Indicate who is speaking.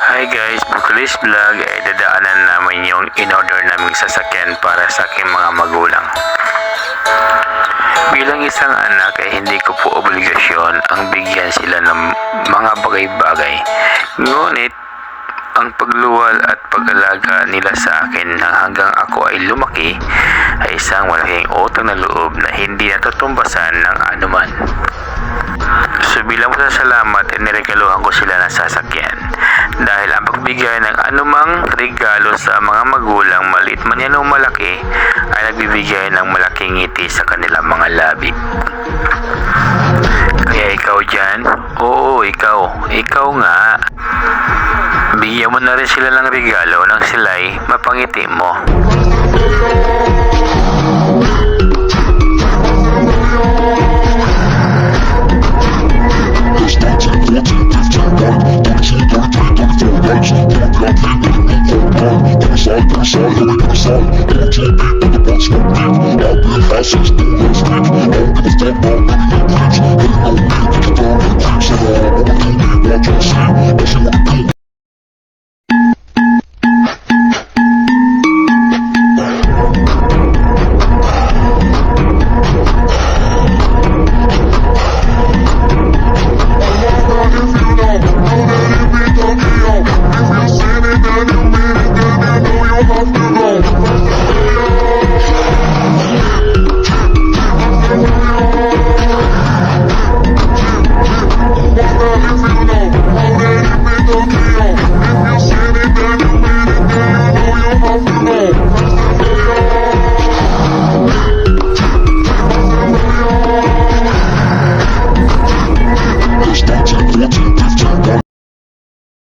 Speaker 1: Hi guys, for today's vlog ay dadaanan namin yung in-order naming sasakyan para sa aking mga magulang. Bilang isang anak ay hindi ko po obligasyon ang bigyan sila ng mga bagay-bagay. Ngunit ang pagluwal at pag-alaga nila sa akin nang hanggang ako ay lumaki ay isang malaking utang na loob na hindi natutumbasan ng anuman. So bilang pasasalamat ay niregaluhan ko sila ng sasakyan dahil ang pagbigay ng anumang regalo sa mga magulang, maliit man yan o malaki, ay nagbibigay ng malaking ngiti sa kanilang mga labi. Kaya ikaw dyan, oo ikaw nga, bigyan mo na rin sila ng regalo nang sila'y mapangiti mo.